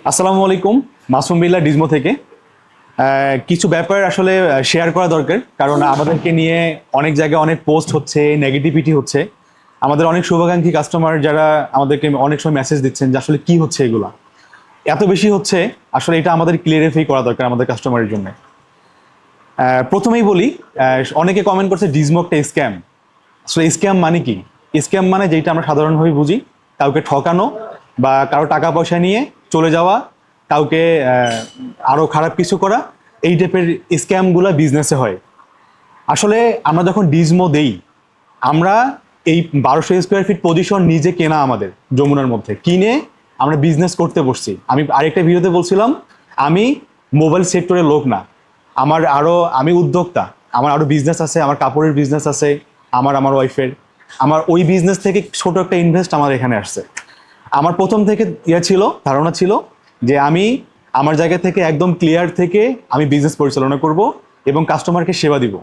আসসালামু আলাইকুম। মাসুম বিল্লাহ ডিজমো থেকে কিছু ব্যাপার আসলে শেয়ার করা দরকার, কারণ আমাদেরকে নিয়ে অনেক জায়গায় অনেক পোস্ট হচ্ছে, নেগেটিভিটি হচ্ছে। আমাদের অনেক শুভাকাঙ্ক্ষী কাস্টমার যারা আমাদেরকে অনেক সময় মেসেজ দিচ্ছেন যে আসলে কি হচ্ছে এগুলা, এত বেশি হচ্ছে। আসলে এটা আমাদের ক্লিয়ারিফাই করা দরকার আমাদের কাস্টমারের জন্য। প্রথমেই বলি, অনেকে কমেন্ট করছে ডিজমো একটা স্ক্যাম। আসলে স্ক্যাম মানে কি? স্ক্যাম মানে যেটা আমরা সাধারণভাবে বুঝি, কাউকে ঠকানো বা কারো টাকা পয়সা নিয়ে চলে যাওয়া, কাউকে আরো খারাপ কিছু করা, এই টাইপের স্ক্যামগুলো বিজনেসে হয়। আসলে আমরা যখন ডিজমো দেই, আমরা এই 1200 স্কোয়ার ফিট পজিশন নিজে কেনা, আমাদের যমুনার মধ্যে কিনে আমরা বিজনেস করতে বসছি। আমি আরেকটা ভিডিওতে বলছিলাম আমি মোবাইল সেক্টরের লোক না, আমি উদ্যোক্তা। আমার আরো বিজনেস আছে, আমার কাপড়ের বিজনেস আছে, আমার ওয়াইফের। আমার ওই বিজনেস থেকে ছোট একটা ইনভেস্ট আমার এখানে আসছে। আমার প্রথম থেকে ধারণা ছিল যে আমি আমার জায়গা থেকে একদম ক্লিয়ার থেকে আমি বিজনেস পরিচালনা করব এবং কাস্টমারকে সেবা দিব।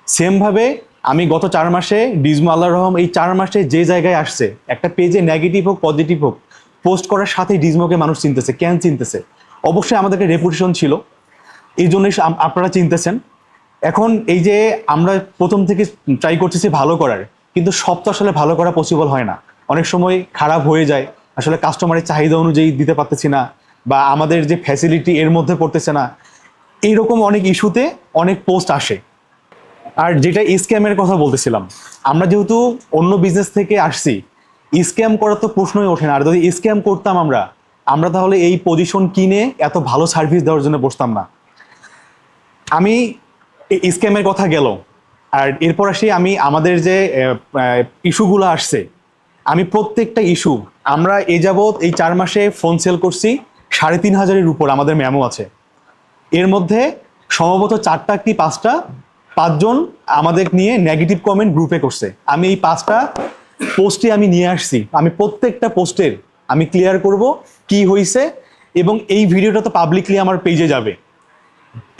সেমভাবে আমি গত 4 মাসে ডিজমো, আল্লাহ রহম, এই 4 মাসে যে জায়গায় আসছে, একটা পেজে নেগেটিভ হোক পজিটিভ হোক, পোস্ট করার সাথেই ডিজমোকে মানুষ চিনতেছে। কেন চিনতেছে? অবশ্যই আমাদেরকে রেপুটেশন ছিল, এই জন্যই আপনারা চিনতেছেন। এখন এই যে আমরা প্রথম থেকে ট্রাই করতেছি ভালো করার, কিন্তু সব তো আসলে ভালো করা পসিবল হয় না। অনেক সময় খারাপ হয়ে যায়, আসলে কাস্টমারের চাহিদা অনুযায়ী দিতে পারতেছি না, বা আমাদের যে ফ্যাসিলিটি এর মধ্যে পড়তেছে না। এইরকম অনেক ইস্যুতে অনেক পোস্ট আসে। আর যেটা স্ক্যামের কথা বলতেছিলাম, আমরা যেহেতু অন্য বিজনেস থেকে আসছি, স্ক্যাম করার তো প্রশ্নই ওঠে না। আর যদি স্ক্যাম করতাম আমরা আমরা তাহলে এই পজিশন কিনে এত ভালো সার্ভিস দেওয়ার জন্য বসতাম না। আমি স্ক্যামের কথা গেল, আর এরপর আসি আমি আমাদের যে ইস্যুগুলো আসছে। আমি প্রত্যেকটা ইস্যু, আমরা এ যাবৎ এই 4 মাসে ফোন সেল করছি 3500-এর উপর আমাদের মেমো আছে। এর মধ্যে সম্ভবত 4টা কি 5টা, 5জন আমাদের নিয়ে নেগেটিভ কমেন্ট গ্রুপে করছে। আমি এই 5টা পোস্টে আমি নিয়ে আসছি। আমি প্রত্যেকটা পোস্টের আমি ক্লিয়ার করব কি হয়েছে, এবং এই ভিডিওটা তো পাবলিকলি আমার পেজে যাবে।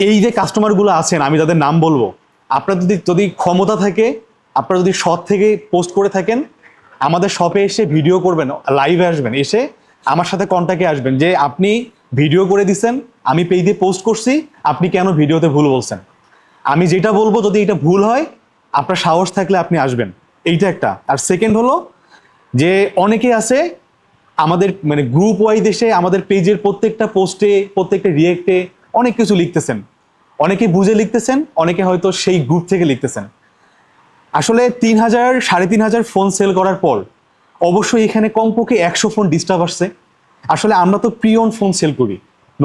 এই যে কাস্টমারগুলো আছেন, আমি যাদের নাম বলবো, আপনার যদি যদি ক্ষমতা থাকে, আপনারা যদি সৎ থেকে পোস্ট করে থাকেন, আমাদের শপে এসে ভিডিও করবেন, লাইভে আসবেন, এসে আমার সাথে কন্ট্যাক্টে আসবেন যে আপনি ভিডিও করে দিচ্ছেন, আমি পেজে পোস্ট করছি, আপনি কেন ভিডিওতে ভুল বলছেন। আমি যেটা বলবো যদি এটা ভুল হয়, আপনার সাহস থাকলে আপনি আসবেন। এইটা একটা। আর সেকেন্ড হলো যে অনেকে আছে আমাদের মানে গ্রুপ ওয়াইজ এসে আমাদের পেজের প্রত্যেকটা পোস্টে, প্রত্যেকটা রিয়েক্টে অনেক কিছু লিখতেছেন। অনেকে বুঝে লিখতেছেন, অনেকে হয়তো সেই গ্রুপ থেকে লিখতেছেন। আসলে 3000 3500 ফোন সেল করার পর অবশ্যই এখানে কমপক্ষে 100 ফোন ডিস্টার্ব আসছে। আসলে আমরা তো প্রিয়ন ফোন সেল করি,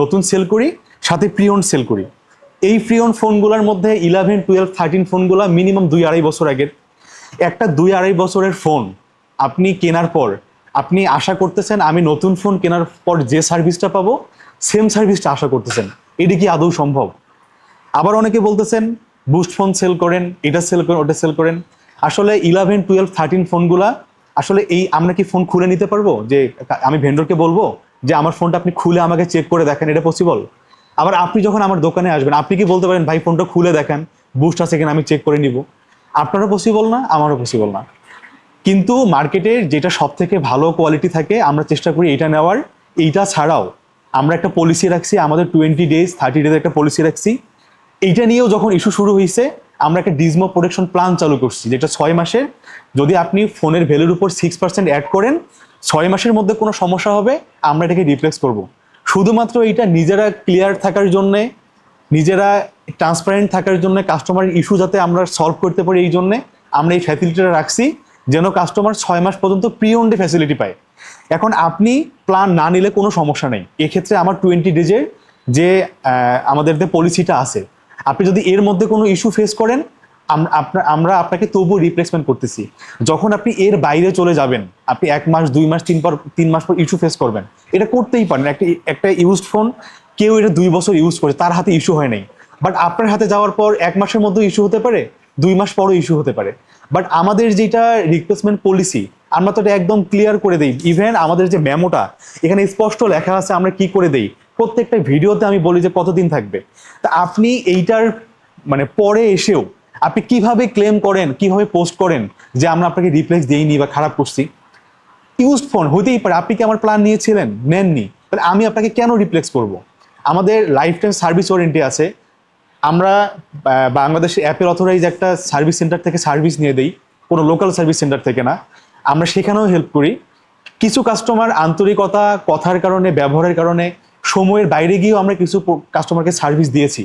নতুন সেল করি, সাথে প্রিয়ন সেল করি। এই প্রিয়ন ফোনগুলোর মধ্যে 11, 12, 13 ফোনগুলো মিনিমাম 2-2.5 বছর আগের। একটা 2-2.5 বছরের ফোন আপনি কেনার পর আপনি আশা করতেছেন আমি নতুন ফোন কেনার পর যে সার্ভিসটা পাবো, সেম সার্ভিসটা আশা করতেছেন। এটা কি আদৌ সম্ভব? আবার অনেকে বলতেছেন বুস্ট ফোন সেল করেন, এটা সেল করেন, ওটা সেল করেন। আসলে 11, 12, 13 ফোনগুলা আসলে এই আমরা কি ফোন খুলে নিতে পারবো? যে আমি ভেন্ডরকে বলবো যে আমার ফোনটা আপনি খুলে আমাকে চেক করে দেখেন, এটা পসিবল? আবার আপনি যখন আমার দোকানে আসবেন, আপনি কি বলতে পারেন ভাই ফোনটা খুলে দেখেন, বুস্ট আছে কিনা আমি চেক করে নিব? আপনারও পসিবল না, আমারও পসিবল না। কিন্তু মার্কেটের যেটা সব থেকে ভালো কোয়ালিটি থাকে আমরা চেষ্টা করি এটা নেওয়ার। এইটা ছাড়াও আমরা একটা পলিসি রাখছি, আমাদের 20 days 30 days একটা পলিসি রাখছি। এইটা নিয়েও যখন ইস্যু শুরু হয়েছে, আমরা একটা ডিজমো প্রোটেকশন প্ল্যান চালু করছি, যেটা 6 মাসের। যদি আপনি ফোনের ভ্যালুর উপর 6% অ্যাড করেন, 6 মাসের মধ্যে কোনো সমস্যা হবে, আমরা এটাকে রিপ্লেস করব। শুধুমাত্র এইটা নিজেরা ক্লিয়ার থাকার জন্যে, নিজেরা ট্রান্সপারেন্ট থাকার জন্য, কাস্টমারের ইস্যু যাতে আমরা সলভ করতে পারি, এই জন্যে আমরা এই ফ্যাসিলিটিটা রাখছি, যেন কাস্টমার 6 মাস পর্যন্ত প্রি ওন্ড ফ্যাসিলিটি পায়। এখন আপনি প্ল্যান না নিলে কোনো সমস্যা নেই। এক্ষেত্রে আমার 20 days-এর যে আমাদের যে পলিসিটা আছে, আপনি যদি এর মধ্যে কোনো ইস্যু ফেস করেন, আমরা আপনাকে তবুও রিপ্লেসমেন্ট করতেছি। যখন আপনি এর বাইরে চলে যাবেন, আপনি 1 মাস 2 মাস 3 মাস পর ইস্যু ফেস করবেন, এটা করতেই পারেন। একটা ইউজড ফোন কেউ এটা 2 বছর ইউজ করে, তার হাতে ইস্যু হয় নাই, বাট আপনার হাতে যাওয়ার পর 1 মাসের মধ্যে ইস্যু হতে পারে, 2 মাস পরও ইস্যু হতে পারে। বাট আমাদের যেটা রিপ্লেসমেন্ট পলিসি, আমরা তো এটা একদম ক্লিয়ার করে দিই। ইভেন আমাদের যে মেমোটা, এখানে স্পষ্ট লেখা আছে আমরা কি করে দেই। প্রত্যেকটা ভিডিওতে আমি বলি যে কতদিন থাকবে। তা আপনি এইটার মানে পরে এসেও আপনি কিভাবে ক্লেম করেন, কিভাবে পোস্ট করেন যে আমরা আপনাকে রিপ্লেস দেইনি বা খারাপ করছি? ইউজড ফোন হইতেই পারে, আপনি কি আমার প্ল্যান নিয়েছিলেন? নেননি, তাহলে আমি আপনাকে কেন রিপ্লেস করব? আমাদের লাইফ টাইম সার্ভিস ওয়ারেন্টি আছে। আমরা বাংলাদেশে অ্যাপেল অথরাইজ একটা সার্ভিস সেন্টার থেকে সার্ভিস নিয়ে দেই, কোনো লোকাল সার্ভিস সেন্টার থেকে না। আমরা সেখানেও হেল্প করি। কিছু কাস্টমার আন্তরিকতা, কথার কারণে, ব্যবহারের কারণে, সময়ের বাইরে গিয়েও আমরা কিছু কাস্টমারকে সার্ভিস দিয়েছি,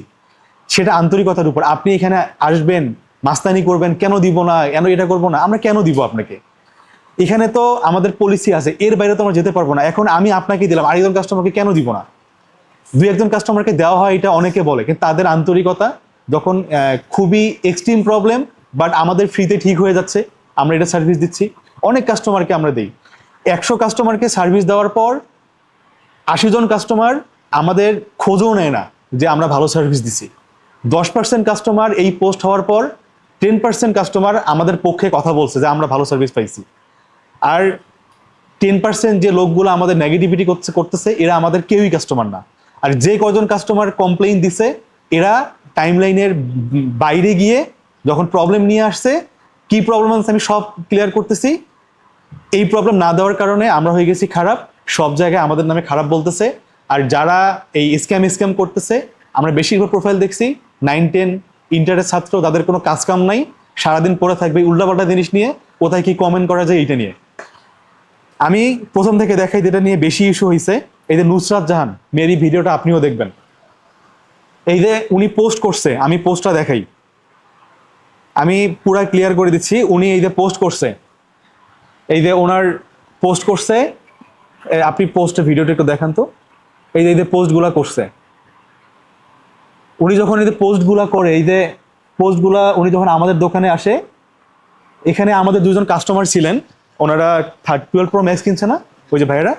সেটা আন্তরিকতার উপর। আপনি এখানে আসবেন, মাস্তানি করবেন, কেন দিব না, কেন এটা করবো না, আমরা কেন দিব আপনাকে? এখানে তো আমাদের পলিসি আছে, এর বাইরে তো আমরা যেতে পারবো না। এখন আমি আপনাকে দিলাম, আরেকজন কাস্টমারকে কেন দিব না? দুই একজন কাস্টমারকে দেওয়া হয়, এটা অনেকে বলে, কিন্তু তাদের আন্তরিকতা যখন খুবই এক্সট্রিম প্রবলেম, বাট আমাদের ফ্রিতে ঠিক হয়ে যাচ্ছে, আমরা এটা সার্ভিস দিচ্ছি। অনেক কাস্টমারকে আমরা দিই। 100 কাস্টমারকে সার্ভিস দেওয়ার পর 80 জন কাস্টমার আমাদের খোঁজও নেয় না যে আমরা ভালো সার্ভিস দিছি। 10% কাস্টমার এই পোস্ট হওয়ার পর 10% কাস্টমার আমাদের পক্ষে কথা বলছে যে আমরা ভালো সার্ভিস পাইছি। আর 10% যে লোকগুলো আমাদের নেগেটিভিটি করতেছে, এরা আমাদের কেউই কাস্টমার না। আর যে কজন কাস্টমার কমপ্লেইন দিছে, এরা টাইমলাইনের বাইরে গিয়ে যখন প্রবলেম নিয়ে আসছে, কি প্রবলেম আছে আমি সব ক্লিয়ার করতেছি। এই প্রবলেম না দেওয়ার কারণে আমরা হয়ে গেছি খারাপ, সব জায়গায় আমাদের নামে খারাপ বলতেছে। আর যারা এই স্ক্যাম করতেছে, আমরা বেশিরভাগ প্রোফাইল দেখছি 9-10 ইন্টারের ছাত্র, তাদের কোনো কাজ কাম নাই, সারাদিন পড়ে থাকবে উল্টাপাল্টা জিনিস নিয়ে, কোথায় কি কমেন্ট করা যায় এইটা নিয়ে। আমি প্রথম থেকে দেখাই যেটা নিয়ে বেশি ইস্যু হয়েছে, এই যে নুসরাত জাহান মেরি ভিডিওটা আপনিও দেখবেন। এই যে উনি পোস্ট করছে, আমি পোস্টটা দেখাই, আমি পুরা ক্লিয়ার করে দিচ্ছি। উনি এই যে পোস্ট করছে, এই যে ওনার পোস্ট করছে, আপনি পোস্টে ভিডিওটা একটু দেখান তো। এই যে পোস্টগুলা করছে উনি, যখন এই যে পোস্টগুলা করে, এই যে পোস্টগুলা উনি যখন আমাদের দোকানে আসে, এখানে আমাদের দুজন কাস্টমার ছিলেন, ওনারা 12 Pro Max কিনছে না, ওই যে ভাইরা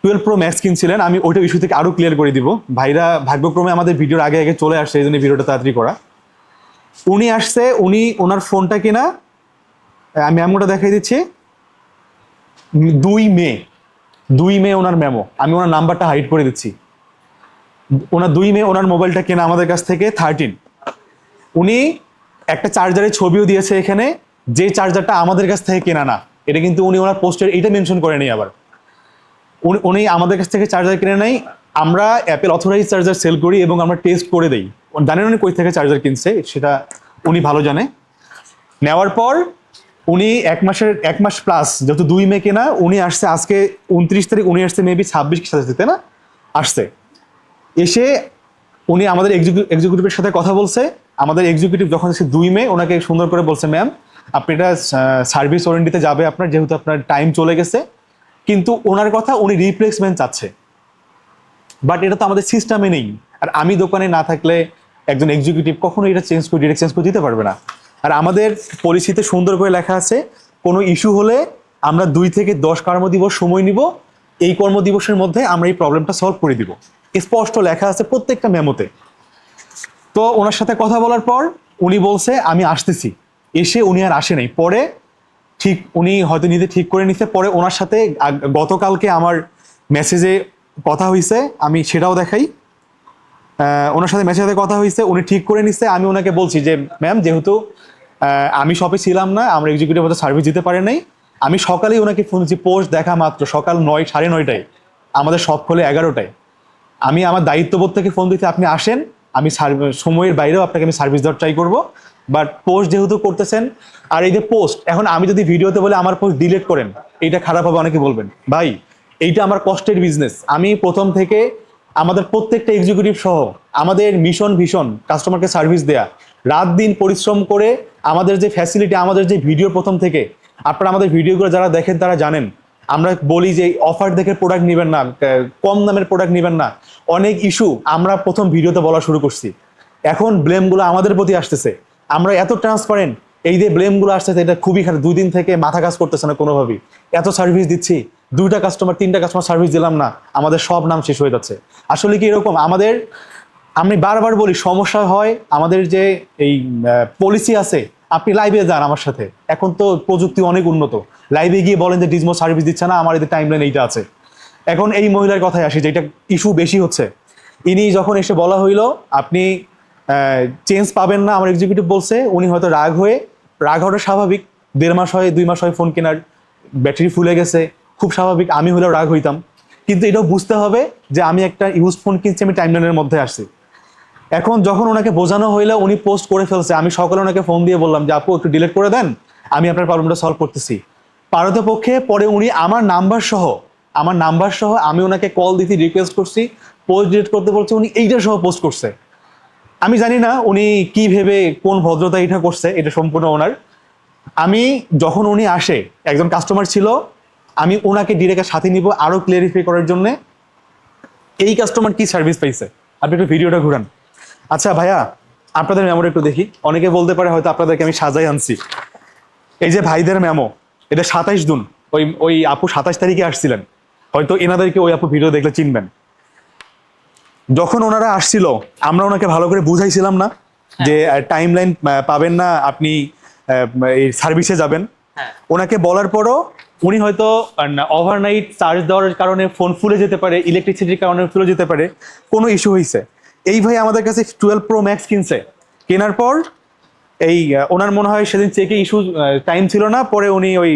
12 Pro Max কিনছিলেন। আমি ওইটা ইস্যু থেকে আরো ক্লিয়ার করে দিব। ভাইরা ভাগ্যক্রমে আমাদের ভিডিওর আগে আগে চলে আসছে, এই জন্য ভিডিওটা তাড়াতাড়ি করা। উনি আসছে, উনি ওনার ফোনটা কিনা, আমি মেমোটা দেখাই দিচ্ছি, 2 মে ওনার মেমো, আমি ওনার নাম্বারটা হাইড করে দিচ্ছি। ওনার 2 মে ওনার মোবাইলটা কেনা আমাদের কাছ থেকে 13। উনি একটা চার্জারের ছবিও দিয়েছে এখানে, যে চার্জারটা আমাদের কাছ থেকে কেনা না। এটা কিন্তু উনি ওনার পোস্টের এইটা মেনশন করেনি। আবার উনি আমাদের কাছ থেকে চার্জার কিনে নাই, আমরা অ্যাপেল অথরাইজ চার্জার সেল করি এবং আমরা টেস্ট করে দেই। জানেন উনি কই থেকে চার্জার কিনছে, সেটা উনি ভালো জানে। নেওয়ার পর উনি 1 মাস প্লাস, যেহেতু 2 মে কেনা, উনি আসছে আজকে 29 তারিখ, উনি আসছে মেবি 26 কি 27 না আসছে। এসে উনি আমাদের এক্সিকিউটিভের সাথে কথা বলছে। আমাদের এক্সিকিউটিভ যখন এসে 2 মে ওনাকে সুন্দর করে বলছে, ম্যাম আপনি এটা সার্ভিস ওয়ারেন্টিতে যাবে আপনার, যেহেতু আপনার টাইম চলে গেছে। কিন্তু ওনার কথা, উনি রিপ্লেসমেন্ট চাচ্ছে, বাট এটা তো আমাদের সিস্টেমে নেই। আর আমি দোকানে না থাকলে একজন এক্সিকিউটিভ কখনো এটা ডিরেক্ট চেঞ্জ করে দিতে পারবে না। আর আমাদের পলিসিতে সুন্দর করে লেখা আছে, কোনো ইস্যু হলে আমরা 2 থেকে 10 কর্মদিবস সময় নিব, এই কর্মদিবসের মধ্যে আমরা এই প্রবলেমটা সলভ করে দিব। স্পষ্ট লেখা আছে প্রত্যেকটা মেমোতে। তো ওনার সাথে কথা বলার পর উনি বলছে আমি আসতেছি, এসে উনি আর আসে নাই। পরে ঠিক উনি হয়তো নিজে ঠিক করে নিছে। পরে ওনার সাথে গতকালকে আমার মেসেজে কথা হয়েছে, আমি সেটাও দেখাই। ওনার সাথে মেসেজে কথা হয়েছে, উনি ঠিক করে নিচ্ছে। আমি ওনাকে বলছি যে ম্যাম, যেহেতু আমি শপে ছিলাম না, আমরা এক্সিকিউটিভ হয়তো সার্ভিস দিতে পারে নাই, আমি সকালেই ওনাকে ফোন দিচ্ছি, পোস্ট দেখা মাত্র সকাল 9, 9:30, আমাদের শপ খোলে 11টায়। আমি আমার দায়িত্ববোধ থেকে ফোন দিতে, আপনি আসেন, আমি সময়ের বাইরেও আপনাকে আমি সার্ভিস দেওয়ার ট্রাই করবো। বাট পোস্ট যেহেতু করতেছেন, আর এই যে পোস্ট, এখন আমি যদি ভিডিওতে বলে আমার পোস্ট ডিলিট করেন, এইটা খারাপ হবে, অনেকে বলবেন। ভাই, এইটা আমার কষ্টের বিজনেস। আমি প্রথম থেকে আমাদের প্রত্যেকটা এক্সিকিউটিভ সহ আমাদের মিশন ভীষণ কাস্টমারকে সার্ভিস দেয়া, রাত দিন পরিশ্রম করে আমাদের যে ফ্যাসিলিটি, আমাদের যে ভিডিও প্রথম থেকে, আপনারা আমাদের ভিডিওগুলো যারা দেখেন তারা জানেন, আমরা বলি যে অফার দেখে প্রোডাক্ট নেবেন না, কম দামের প্রোডাক্ট নেবেন না। অনেক ইস্যু আমরা প্রথম ভিডিওতে বলা শুরু করছি, এখন ব্লেমগুলো আমাদের প্রতি আসতেছে। আমরা এত ট্রান্সপারেন্ট, এই যে ব্লেমগুলো আসতেছে, এটা খুবই খারাপ। 2 দিন থেকে মাথা কাজ করতেছে না কোনোভাবেই। এত সার্ভিস দিচ্ছি, 2টা কাস্টমার 3টা কাস্টমার সার্ভিস দিলাম না, আমাদের সব নাম শেষ হয়ে যাচ্ছে। আসলে কি এরকম আমাদের, আমি বারবার বলি, সমস্যা হয় আমাদের যে এই পলিসি আছে। আপনি লাইভে যান আমার সাথে, এখন তো প্রযুক্তি অনেক উন্নত, লাইভে গিয়ে বলেন যে ডিজমো সার্ভিস দিচ্ছে না, আমার এদের টাইমলাইন এইটা আছে। এখন এই মহিলার কথায় আসি, যেটা ইস্যু বেশি হচ্ছে। ইনি যখন এসে বলা হইলো আপনি চেঞ্জ পাবেন না, আমার এক্সিকিউটিভ বলছে, উনি হয়তো রাগ হওয়াটা স্বাভাবিক। 1.5 মাস হয়, 2 মাস হয় ফোন কেনার, ব্যাটারি ফুলে গেছে, খুব স্বাভাবিক, আমি হলেও রাগ হইতাম। কিন্তু এটাও বুঝতে হবে যে আমি একটা ইউজ ফোন কিনছি, আমি টাইমলাইনের মধ্যে আসছি। এখন যখন ওনাকে বোঝানো হইলো, উনি পোস্ট করে ফেলছে, আমি সকালে ওনাকে ফোন দিয়ে বললাম যে আপু একটু ডিলিট করে দেন, আমি আপনার প্রবলেমটা সলভ করতেছি। পারতপক্ষে পরে উনি আমার নাম্বার সহ আমি ওনাকে কল দিতে রিকোয়েস্ট করছি, পোস্ট ডিলিট করতে বলছে, উনি এইটা সহ পোস্ট করছে। আমি জানি না উনি কি ভেবে কোন ভদ্রতা এটা করছে, এটা সম্পূর্ণ ওনার। আমি যখন উনি আসে, একজন কাস্টমার ছিল, আমি ওনাকে ডিরেক্ট সাথে নিব আরো ক্লিয়ারিফাই করার জন্য এই কাস্টমার কি সার্ভিস পাইছে। আপনি একটু ভিডিওটা ঘুরান। আচ্ছা ভাইয়া, আপনাদের মেমোটা একটু দেখি। অনেকে বলতে পারে হয়তো আপনাদেরকে আমি সাজাই আনছি। এই যে ভাইদের মেমো, এটা 27 জুন, ওই ওই আপু 27 তারিখে আসছিলেন, হয়তো এনাদেরকে ওই আপু ভিডিও দেখলে চিনবেন। যখন ওনারা আসছিল, আমরা ওনাকে ভালো করে বুঝাইছিলাম না যে টাইমলাইন পাবেন না, আপনি এই সার্ভিসে যাবেন। ওনাকে বলার পরও উনি হয়তো ওভারনাইট চার্জ দেওয়ার কারণে ফোন ফুলে যেতে পারে, ইলেকট্রিসিটির কারণে ফুলে যেতে পারে, কোনো ইস্যু হয়েছে। এই ভাই আমাদের কাছে 12 Pro Max কিনছে, কেনার পর এই ওনার মনে হয় সেদিন চেকে ইস্যু টাইম ছিল না, পরে উনি ওই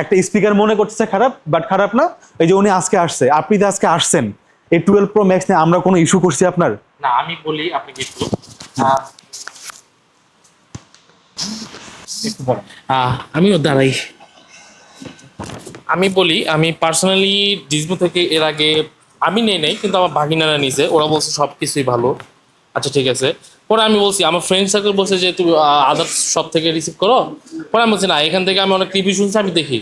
একটা স্পিকার মনে করতেছে খারাপ, বাট খারাপ না। এই যে উনি আজকে আসছে, আপনি যে আজকে আসছেন, এই 12 Pro Max নিয়ে আমরা কোনো ইস্যু করছি আপনার? না, আমি বলি আপনাকে একটু একটু বলেন। আমিও দাঁড়াই। আমি বলি, আমি পার্সোনালি ডিজমো থেকে এর আগে আমি নেই নাই, কিন্তু আমার ভাগিনারা নিছে, ওরা বলছে সব কিছুই ভালো। আচ্ছা ঠিক আছে। পরে আমি বলছি, আমার ফ্রেন্ড সার্কেল বলছে যে তুমি আদার্স সব থেকে রিসিভ করো। পরে আমি বলছি না, এখান থেকে আমি অনেক রিভিউ শুনছি, আমি দেখি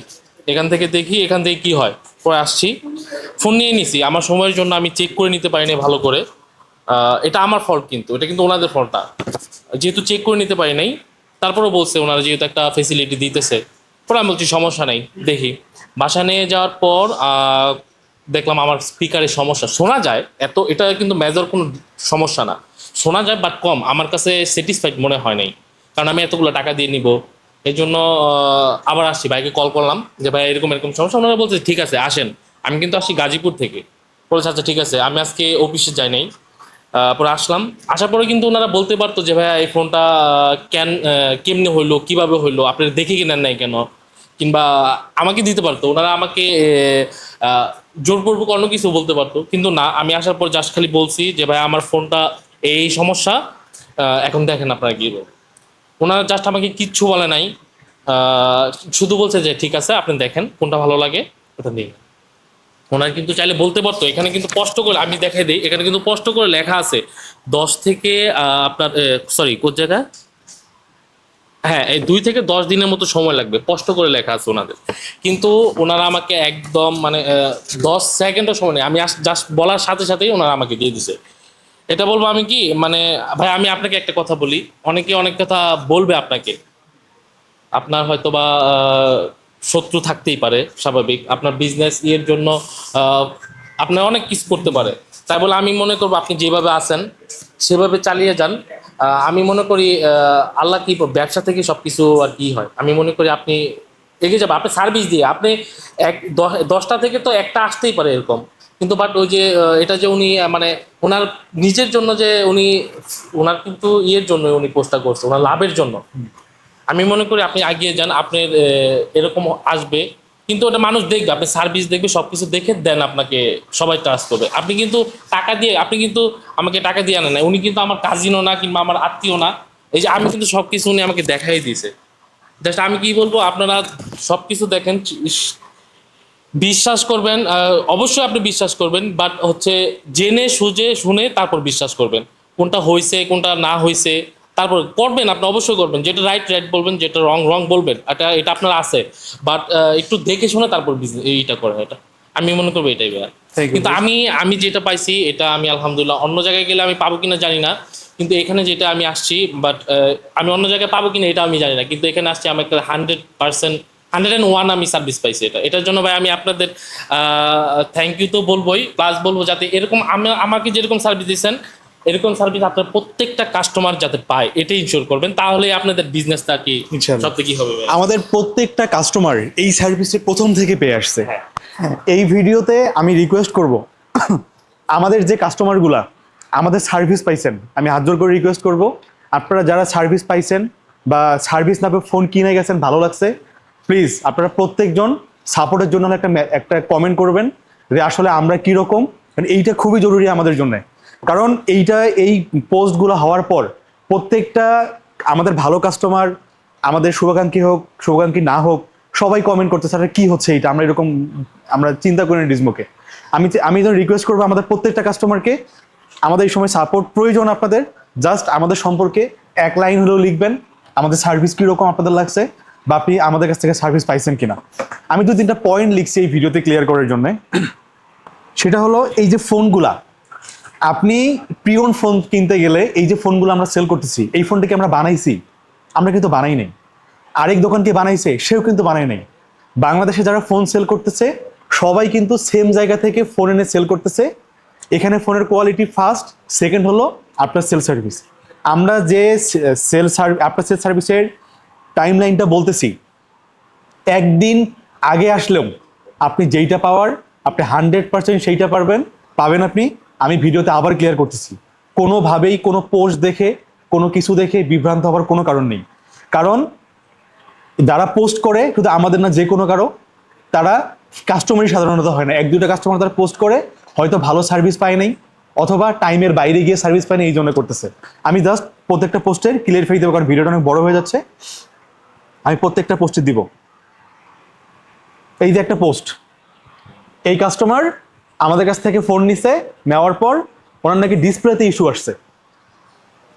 এখান থেকে এখান থেকে কি হয়। পরে আসছি, ফোন নিয়ে নিছি, আমার সময়ের জন্য আমি চেক করে নিতে পারিনি ভালো করে। এটা আমার ফল্ট, কিন্তু এটা কিন্তু ওনাদের ফল্টটা, যেহেতু চেক করে নিতে পারি নাই। তারপরেও বলছে ওনারা যেহেতু একটা ফেসিলিটি দিতেছে। পরে আমি বলছি সমস্যা নেই, দেখি। বাসা নিয়ে যাওয়ার পর দেখলাম আমার স্পিকারের সমস্যা, শোনা যায় এত, এটা কিন্তু মেজর কোনো সমস্যা না, শোনা যায় বাট কম। আমার কাছে স্যাটিসফাইড মনে হয় নাই, কারণ আমি এতগুলো টাকা দিয়ে নিব। এই জন্য আবার আসছি, ভাইকে কল করলাম যে ভাই এরকম এরকম সমস্যা। ওনারা বলছে ঠিক আছে আসেন। আমি কিন্তু আসছি গাজীপুর থেকে। বলেছে আচ্ছা ঠিক আছে। আমি আজকে অফিসে যাই নাই, পরে আসলাম। আসার পরে কিন্তু ওনারা বলতে পারতো যে ভাইয়া এই ফোনটা কেমনে হইলো, কিভাবে হইলো, আপনি দেখে কিনেন নাই কেন, কিংবা আমাকে দিতে পারতো। ওনারা আমাকে জোরপূর্বক অন্য কিছু বলতে পারতো, কিন্তু না, আমি আসার পর জাস্ট খালি বলছি যে ভাই আমার ফোনটা এই সমস্যা, এখন দেখেন আপনারা কি বলেন। ওনারা জাস্ট আমাকে কিচ্ছু বলে নাই, শুধু বলছে যে ঠিক আছে আপনি দেখেন কোনটা ভালো লাগে ওটা নিন। ওনারা কিন্তু চাইলে বলতে পারতো, এখানে কিন্তু স্পষ্ট করে আমি দেখাই দিই, এখানে কিন্তু স্পষ্ট করে লেখা আছে 10 থেকে আপনার সরি কোন জায়গা, হ্যাঁ এই 2 থেকে 10 দিনের মতো সময় লাগবে, স্পষ্ট করে লেখা আছে ওনাদের। কিন্তু ওনারা আমাকে একদম মানে 10 সেকেন্ডও সময় নেই, আমি জাস্ট বলার সাথে সাথেই ওনারা আমাকে দিয়ে দিছে। এটা বলবো আমি কি, মানে ভাই আমি আপনাকে একটা কথা বলি, অনেকে অনেক কথা বলবে আপনাকে, আপনার হয়তো বা শত্রু থাকতেই পারে, স্বাভাবিক, আপনার বিজনেস ইয়ের জন্য আপনার অনেক কিছু করতে পারে। তাই বলে আমি মনে করবো আপনি যেভাবে আছেন সেভাবে চালিয়ে যান। আমি মনে করি আল্লাহ কি, ব্যবসা থেকে সব কিছু আর কি হয়, আমি মনে করি আপনি এগিয়ে যাবেন। আপনি সার্ভিস দিয়ে আপনি 10টা থেকে তো একটা আসতেই পারে এরকম, কিন্তু বাট ওই যে এটা যে উনি মানে ওনার নিজের জন্য যে উনি, ওনার কিন্তু ইয়ের জন্য উনি পোস্টটা করছে, ওনার লাভের জন্য। আমি মনে করি আপনি এগিয়ে যান, আপনার এরকম আসবে, কিন্তু ওটা মানুষ দেখবে, আপনি সার্ভিস দেখবে, সবকিছু দেখে দেন আপনাকে সবাই ট্রাস্ট করবে। আপনি কিন্তু টাকা দিয়ে, আপনি কিন্তু আমাকে টাকা দিয়ে আনেন না, উনি কিন্তু আমার কাজিনও না কিংবা আমার আত্মীয় না। এই যে আমি কিন্তু সবকিছু উনি আমাকে দেখাই দিয়েছে। জাস্ট আমি কি বলবো, আপনারা সবকিছু দেখেন, বিশ্বাস করবেন, অবশ্যই আপনি বিশ্বাস করবেন, বাট হচ্ছে জেনে সুঝে শুনে তারপর বিশ্বাস করবেন, কোনটা হয়েছে কোনটা না হয়েছে, তারপর করবেন। আপনি অবশ্যই করবেন, যেটা রাইট রাইট বলবেন, যেটা রং রং বলবেন, এটা এটা আপনার আছে। বাট একটু দেখে শুনে তারপর এইটা করে, এটা আমি মনে করবো এটাই ভাইয়া। কিন্তু আমি যেটা পাইছি এটা আমি আলহামদুলিল্লাহ, অন্য জায়গায় গেলে আমি পাবো কিনা জানি না, কিন্তু এখানে যেটা আমি আসছি, বাট আমি অন্য জায়গায় পাবো কিনা এটা আমি জানি না, কিন্তু এখানে আসছি আমি একটা 100%, 101 আমি সার্ভিস পাইছি। এটার জন্য ভাই আমি আপনাদের থ্যাংক ইউ তো বলবোই, প্লাস বলবো যাতে এরকম আমাকে যেরকম সার্ভিস দিচ্ছেন এরকম সার্ভিস আপনার প্রত্যেকটা কাস্টমার যাতে পায়, এটাই ইনশিওর করবেন, তাহলে আপনাদের বিজনেসটা কি সব থেকে কি হবে ভাই। আমাদের প্রত্যেকটা কাস্টমার এই সার্ভিসে প্রথম থেকে পেয়ে আসছে। হ্যাঁ। এই ভিডিওতে আমি রিকোয়েস্ট করব, আমাদের যে কাস্টমারগুলা আমাদের সার্ভিস পাইছেন, আমি হাত জোর করে রিকোয়েস্ট করব, আপনারা যারা সার্ভিস পাইছেন বা সার্ভিস না পেয়ে ফোন কিনে গেছেন, ভালো লাগছে, প্লিজ আপনারা প্রত্যেকজন সাপোর্টের জন্য একটা একটা কমেন্ট করবেন যে আসলে আমরা কীরকম, এইটা খুবই জরুরি আমাদের জন্য। কারণ এই পোস্টগুলো হওয়ার পর প্রত্যেকটা আমাদের ভালো কাস্টমার, আমাদের শুভাকাঙ্ক্ষী হোক শুভাকাঙ্ক্ষী না হোক, সবাই কমেন্ট করতে স্যার কী হচ্ছে এইটা, আমরা চিন্তা করি ডিজমোকে। আমি রিকোয়েস্ট করবো আমাদের প্রত্যেকটা কাস্টমারকে, আমাদের এই সময় সাপোর্ট প্রয়োজন আপনাদের, জাস্ট আমাদের সম্পর্কে এক লাইন হলেও লিখবেন, আমাদের সার্ভিস কীরকম আপনাদের লাগছে, বা আপনি আমাদের কাছ থেকে সার্ভিস পাইছেন কিনা। আমি 2-3টা পয়েন্ট লিখছি এই ভিডিওতে ক্লিয়ার করার জন্য। সেটা হলো এই যে ফোনগুলা, আপনি প্রিয়ন ফোন কিনতে গেলে এই যে ফোনগুলো আমরা সেল করতেছি, এই ফোনটাকে আমরা বানাইছি? আমরা কিন্তু বানাই নাই। আরেক দোকানকে বানাইছে, সেও কিন্তু বানাই নাই। বাংলাদেশে যারা ফোন সেল করতেছে সবাই কিন্তু সেম জায়গা থেকে ফোন এনে সেল করতেছে। এখানে ফোনের কোয়ালিটি ফার্স্ট, সেকেন্ড হলো আপনার সেল সার্ভিস। আমরা যে আপনার সেল সার্ভিসের টাইম লাইনটা বলতেছি, একদিন আগে আসলেও আপনি যেইটা পাওয়ার আপনি 100% সেইটা পাবেন আপনি। আমি ভিডিওতে আবার ক্লিয়ার করতেছি, কোনোভাবেই কোনো পোস্ট দেখে কোনো কিছু দেখে বিভ্রান্ত হওয়ার কোনো কারণ নেই। কারণ যারা পোস্ট করে শুধু আমাদের না, যে কোনো কারো, তারা কাস্টমারই সাধারণত হয় না। 1-2টা কাস্টমার তারা পোস্ট করে হয়তো ভালো সার্ভিস পায় নাই, অথবা টাইমের বাইরে গিয়ে সার্ভিস পায় না, এই জন্য করতেছে। আমি জাস্ট প্রত্যেকটা পোস্টের ক্লিয়ারিফাই দেবো, কারণ ভিডিওটা অনেক বড় হয়ে যাচ্ছে। আমি প্রত্যেকটা পোস্টে দিব। এই যে একটা পোস্ট, এই কাস্টমার আমাদের কাছ থেকে ফোন নিছে, নেওয়ার পর ওনার নাকি ডিসপ্লেতে ইস্যু আসছে।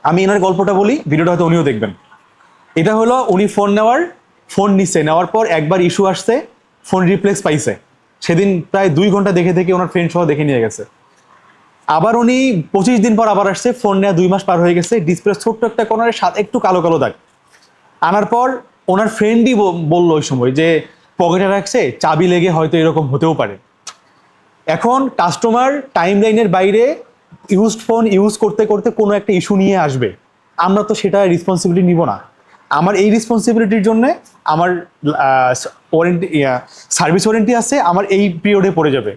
আমি এনার গল্পটা বলি, ভিডিওটা হয়তো উনিও দেখবেন। এটা হলো উনি ফোন নিছে, নেওয়ার পর একবার ইস্যু আসছে, ফোন রিপ্লেস পাইছে। সেদিন প্রায় 2 ঘন্টা দেখে ওনার ফ্রেন্ড সহ দেখে নিয়ে গেছে। আবার উনি 25 দিন পর আবার আসছে, ফোন নেওয়া 2 মাস পার হয়ে গেছে, ডিসপ্লে ছোট্ট একটা কর্নারের সাথে একটু কালো কালো দাগ। আনার পর ওনার ফ্রেন্ডই বললো ওই সময় যে পকেটে রাখছে, চাবি লেগে হয়তো এরকম হতেও পারে। এখন কাস্টমার টাইম লাইনের বাইরে ইউজড ফোন ইউজ করতে করতে কোনো একটা ইস্যু নিয়ে আসবে, আমরা তো সেটা রেসপন্সিবিলিটি নিব না। আমার এই রেসপন্সিবিলিটির জন্য আমার ওয়ারেন্টি, সার্ভিস ওয়ারেন্টি আছে, আমার এই পিরিয়ডে পড়ে যাবে।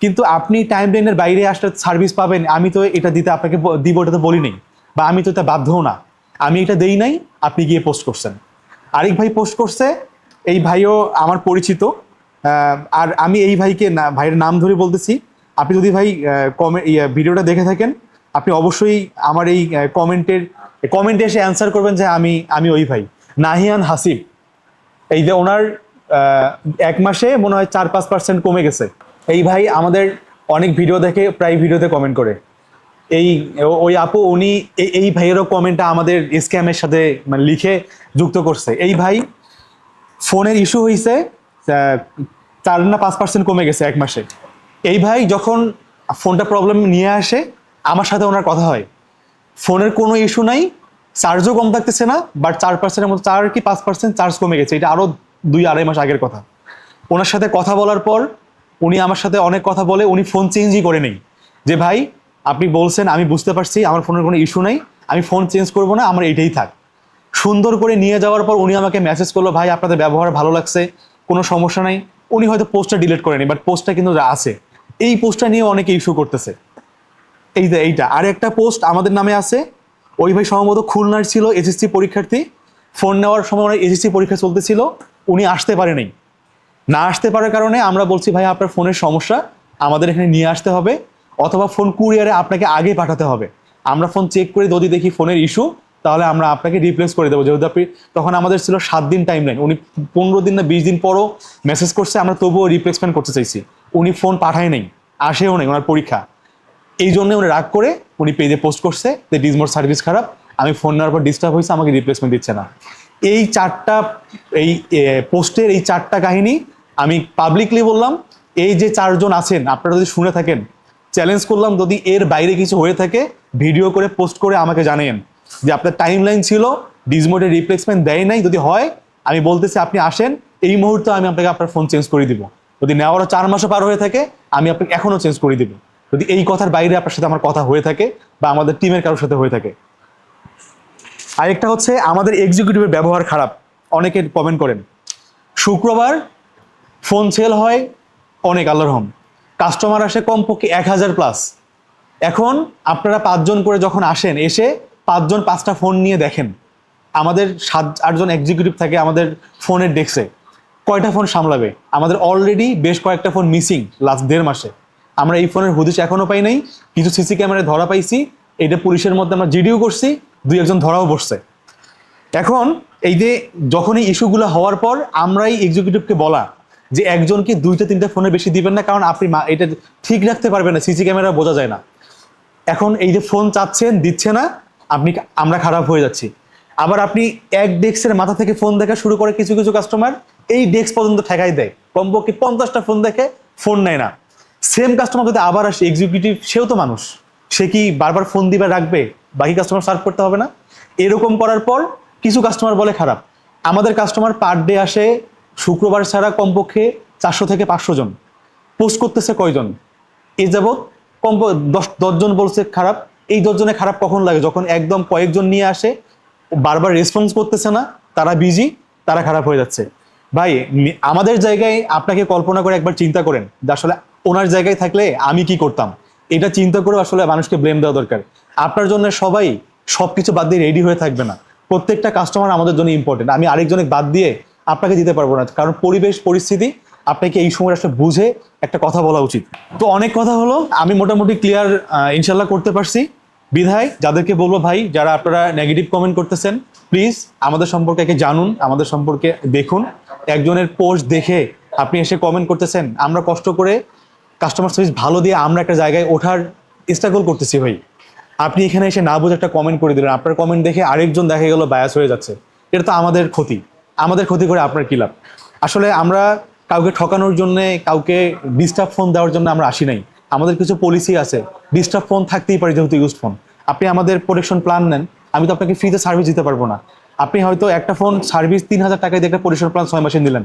কিন্তু আপনি টাইম লাইনের বাইরে আসলে সার্ভিস পাবেন, আমি তো এটা দিতে আপনাকে দিব এটা তো বলি নেই, বা আমি তো এটা বাধ্যও না, আমি এটা দেই নাই, আপনি গিয়ে পোস্ট করছেন। আরেক ভাই পোস্ট করছে, এই ভাইও আমার পরিচিত। আর আমি এই ভাইয়ের নাম ধরে বলতেছি, আপনি যদি ভাই ভিডিওটা দেখে থাকেন, আপনি অবশ্যই আমার এই কমেন্টে এসে অ্যান্সার করবেন যে আমি ওই ভাই নাহিয়ান হাসিব। এই যে ওনার 1 মাসে মনে হয় 4-5% কমে গেছে। এই ভাই আমাদের অনেক ভিডিও দেখে, প্রায় ভিডিওতে কমেন্ট করে। ওই আপু উনি এই ভাইয়েরও কমেন্টটা আমাদের স্ক্যামের সাথে মানে লিখে যুক্ত করছে। এই ভাই ফোনের ইস্যু হয়েছে, 4 না 5% কমে গেছে 1 মাসে। এই ভাই যখন ফোনটা প্রবলেম নিয়ে আসে, আমার সাথে ওনার কথা হয়, ফোনের কোনো ইস্যু নাই, চার্জও কম থাকতেছে না, বাট 4%-এর মতো, 4 কি 5% চার্জ কমে গেছে। এটা আরও 2-2.5 মাস আগের কথা। ওনার সাথে কথা বলার পর উনি আমার সাথে অনেক কথা বলে, উনি ফোন চেঞ্জই করে নেই। যে ভাই আপনি বলছেন, আমি বুঝতে পারছি আমার ফোনের কোনো ইস্যু নাই, আমি ফোন চেঞ্জ করবো না, আমার এইটাই থাক। সুন্দর করে নিয়ে যাওয়ার পর উনি আমাকে মেসেজ করলো, ভাই আপনাদের ব্যবহার ভালো লাগছে, কোনো সমস্যা নাই। উনি হয়তো পোস্টটা ডিলিট করেনি, বাট পোস্টটা কিন্তু আছে। এই পোস্টটা নিয়ে অনেকে ইস্যু করতেছে। এইটা আর একটা পোস্ট আমাদের নামে আছে। ওই ভাই সম্ভবত খুলনার ছিল, এসএসসি পরীক্ষার্থী। ফোন নেওয়ার সময় ওনার এসএসসি পরীক্ষা চলতেছিল, উনি আসতে পারেনি। না আসতে পারার কারণে আমরা বলছি, ভাই আপনার ফোনের সমস্যা, আমাদের এখানে নিয়ে আসতে হবে, অথবা ফোন কুরিয়ারে আপনাকে আগে পাঠাতে হবে। আমরা ফোন চেক করে যদি দেখি ফোনের ইস্যু, তাহলে আমরা আপনাকে রিপ্লেস করে দেবো। যেহেতু তখন আমাদের ছিল 7 দিন টাইম লাইন, উনি 15 দিন না 20 দিন পরও মেসেজ করছে, আমরা তবুও রিপ্লেসমেন্ট করতে চাইছি। উনি ফোন পাঠায় নেই, আসেও নেই, ওনার পরীক্ষা। এই জন্য উনি রাগ করে উনি পেজে পোস্ট করছে যে ডিজমোর সার্ভিস খারাপ, আমি ফোন নেওয়ার পর ডিস্টার্ব হয়েছে, আমাকে রিপ্লেসমেন্ট দিচ্ছে না। এই পোস্টের এই 4টা কাহিনী আমি পাবলিকলি বললাম। এই যে 4 জন আছেন, আপনারা যদি শুনে থাকেন, চ্যালেঞ্জ করলাম, যদি এর বাইরে কিছু হয়ে থাকে ভিডিও করে পোস্ট করে আমাকে জানেন যে আপনার টাইম লাইন ছিল, ডিজমোটের রিপ্লেসমেন্ট দেয় নাই। যদি হয়, আমি বলতেছি আপনি আসেন, এই মুহূর্তে আমি আপনাকে আপনার ফোন চেঞ্জ করে দিব। যদি নেওয়ারও 4 মাসও পার হয়ে থাকে, আমি আপনাকে এখনও চেঞ্জ করে দিব, যদি এই কথার বাইরে আপনার সাথে আমার কথা হয়ে থাকে বা আমাদের টিমের কারোর সাথে হয়ে থাকে। আরেকটা হচ্ছে আমাদের এক্সিকিউটিভের ব্যবহার খারাপ। অনেকে কমেন্ট করেন, শুক্রবার ফোন সেল হয় অনেক, আল্লাহর রহম, কাস্টমার আসে কমপক্ষে 1000+। এখন আপনারা 5 জন করে যখন আসেন, এসে 5 জন 5টা ফোন নিয়ে দেখেন। আমাদের 7-8 জন এক্সিকিউটিভ থাকে আমাদের ফোনের ডেস্কে। কয়টা ফোন সামলাবে? আমাদের অলরেডি বেশ কয়েকটা ফোন মিসিং লাস্ট 1.5 মাসে। আমরা এই ফোনের হুদিস এখনো পাই নাই, কিছু সিসি ক্যামেরায় ধরা পাইছি, এটা পুলিশের মধ্যে আমরা জিডিও করছি, 2-1 ধরাও পড়ছে। এখন এই যে যখনই ইস্যুগুলো হওয়ার পর আমরাই এক্সিকিউটিভকে বলা যে একজনকে 2-3টা ফোনের বেশি দিবেন না, কারণ আপনি এটা ঠিক রাখতে পারবেন না, সিসি ক্যামেরা বোঝা যায় না। এখন এই যে ফোন চাচ্ছেন, দিচ্ছে না, আমরা খারাপ হয়ে যাচ্ছি। আবার আপনি এক ডেস্কের মাথা থেকে ফোন দেখা শুরু করে কিছু কিছু কাস্টমার এই ডেস্ক পর্যন্ত ঠেকাই দেয়, কমপক্ষে 50টা ফোন দেখে ফোন নেয় না। সেম কাস্টমার যদি আবার আসে, এক্সিকিউটিভ সেও তো মানুষ, সে কি বারবার ফোন দিবে রাখবে? বাকি কাস্টমার সার্ভ করতে হবে না? এরকম করার পর কিছু কাস্টমার বলে খারাপ। আমাদের কাস্টমার পার ডে আসে শুক্রবার ছাড়া কমপক্ষে 400 থেকে 500 জন। পোস্ট করতেছে কয়জন? এই যাবৎ কম 10 জন বলছে খারাপ। এই 10 জনে খারাপ কখন লাগে? যখন একদম কয়েকজন নিয়ে আসে, বারবার রেসপন্স করতেছে না, তারা বিজি, তারা খারাপ হয়ে যাচ্ছে। ভাই আমাদের জায়গায় আপনাকে কল্পনা করে একবার চিন্তা করেন যে আসলে ওনার জায়গায় থাকলে আমি কি করতাম। এটা চিন্তা করে আসলে মানুষকে ব্লেম দেওয়া দরকার। আপনার জন্য সবাই সবকিছু বাদ দিয়ে রেডি হয়ে থাকবে না। প্রত্যেকটা কাস্টমার আমাদের জন্য ইম্পর্টেন্ট। আমি আরেকজনের বাদ দিয়ে আপনাকে দিতে পারবো না, কারণ পরিবেশ পরিস্থিতি আপনাকে এই সময় আসলে বুঝে একটা কথা বলা উচিত। তো অনেক কথা হলো, আমি মোটামুটি ক্লিয়ার ইনশাল্লাহ করতে পারছি। বিধায় যাদেরকে বলবো, ভাই যারা আপনারা নেগেটিভ কমেন্ট করতেছেন, প্লিজ আমাদের সম্পর্কে একে জানুন, আমাদের সম্পর্কে দেখুন। একজনের পোস্ট দেখে আপনি এসে কমেন্ট করতেছেন, আমরা কষ্ট করে কাস্টমার সার্ভিস ভালো দিয়ে আমরা একটা জায়গায় ওঠার স্ট্রাগল করতেছি ভাই। আপনি এখানে এসে না বুঝে একটা কমেন্ট করে দিলেন, আপনার কমেন্ট দেখে আরেকজন দেখা গেল বায়াস হয়ে যাচ্ছে। এটা তো আমাদের ক্ষতি, আমাদের ক্ষতি করে আপনার কি লাভ? আসলে আমরা কাউকে ঠকানোর জন্য, কাউকে ডিস্টার্ব ফোন দেওয়ার জন্য আমরা আসি নাই। আমাদের কিছু পলিসি আছে, ডিস্টার্ব ফোন থাকতেই পারে যেহেতু ইউজড ফোন। আপনি আমাদের প্রোটেকশন প্ল্যান নেন, আমি তো আপনাকে ফ্রিতে সার্ভিস দিতে পারবো না। আপনি হয়তো একটা ফোন সার্ভিস 3000 টাকায় দিয়ে একটা প্রোটেকশন প্ল্যান 6 মাসে দিলেন।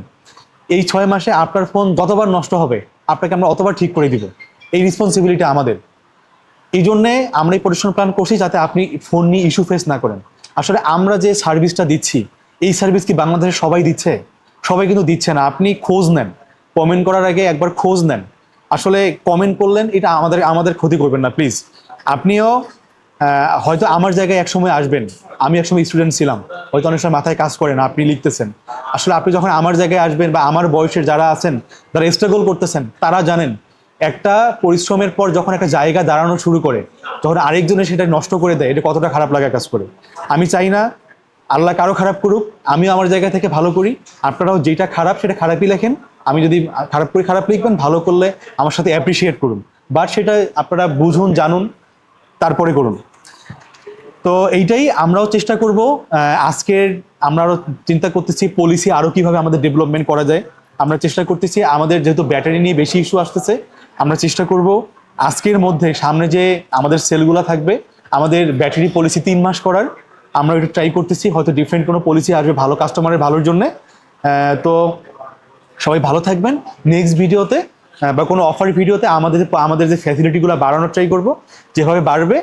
এই 6 মাসে আপনার ফোন যতবার নষ্ট হবে আপনাকে আমরা অতবার ঠিক করে দিব। এই রেসপন্সিবিলিটি আমাদের। এই জন্যে আমরা এই প্রোটেকশন প্ল্যান করছি যাতে আপনি ফোন নিয়ে ইস্যু ফেস না করেন। আসলে আমরা যে সার্ভিসটা দিচ্ছি, এই সার্ভিস কি বাংলাদেশে সবাই দিচ্ছে? সবাই কিন্তু দিচ্ছে না। আপনি খোঁজ নেন, কমেন্ট করার আগে একবার খোঁজ নেন। আসলে কমেন্ট করলেন, এটা আমাদের ক্ষতি করবেন না প্লিজ। আপনিও হয়তো আমার জায়গায় একসময় আসবেন, আমি একসময় স্টুডেন্ট ছিলাম, হয়তো অনেক সময় মাথায় কাজ করে না, আপনি লিখতেছেন। আসলে আপনি যখন আমার জায়গায় আসবেন বা আমার বয়সের যারা আছেন, যারা স্ট্রাগল করতেছেন, তারা জানেন একটা পরিশ্রমের পর যখন একটা জায়গা দাঁড়ানো শুরু করে, যখন আরেকজনে সেটা নষ্ট করে দেয়, এটা কতটা খারাপ লাগা কাজ করে। আমি চাই না আল্লাহ কারো খারাপ করুক, আমিও আমার জায়গা থেকে ভালো করি। আপনারাও যেটা খারাপ সেটা খারাপই লেখেন। আমি যদি খারাপ করি খারাপ লিখবেন, ভালো করলে আমার সাথে অ্যাপ্রিসিয়েট করুন, বাট সেটা আপনারা বুঝুন, জানুন, তারপরে করুন। তো এইটাই আমরাও চেষ্টা করব। আজকের আমরা আরও চিন্তা করতেছি পলিসি আরও কীভাবে আমাদের ডেভেলপমেন্ট করা যায়। আমরা চেষ্টা করতেছি, আমাদের যেহেতু ব্যাটারি নিয়ে বেশি ইস্যু আসতেছে, আমরা চেষ্টা করব আজকের মধ্যে সামনে যে আমাদের সেলগুলো থাকবে, আমাদের ব্যাটারি পলিসি 3 মাস করার আমরা একটু ট্রাই করতেছি। হয়তো ডিফারেন্ট কোনো পলিসি আসবে ভালো কাস্টমারের ভালোর জন্যে। তো সবাই ভালো থাকবেন। নেক্সট ভিডিওতে বা কোনো অফার ভিডিওতে আমাদের যে ফ্যাসিলিটিগুলো বাড়ানোর ট্রাই করব, যেভাবে বাড়বে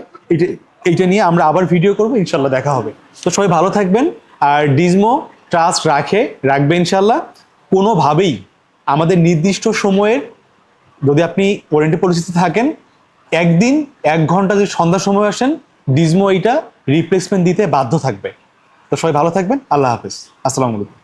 এইটা নিয়ে আমরা আবার ভিডিও করব, ইনশাল্লাহ দেখা হবে। তো সবাই ভালো থাকবেন। আর ডিজমো ট্রাস্ট রাখবে ইনশাল্লাহ। কোনোভাবেই আমাদের নির্দিষ্ট সময়ের, যদি আপনি ওয়ারেন্টি পলিসিতে থাকেন, একদিন 1 ঘন্টা যদি সন্ধ্যার সময় আসেন, ডিজমো এইটা রিপ্লেসমেন্ট দিতে বাধ্য থাকবে। তো সবাই ভালো থাকবেন। আল্লাহ হাফেজ, আসসালামু আলাইকুম।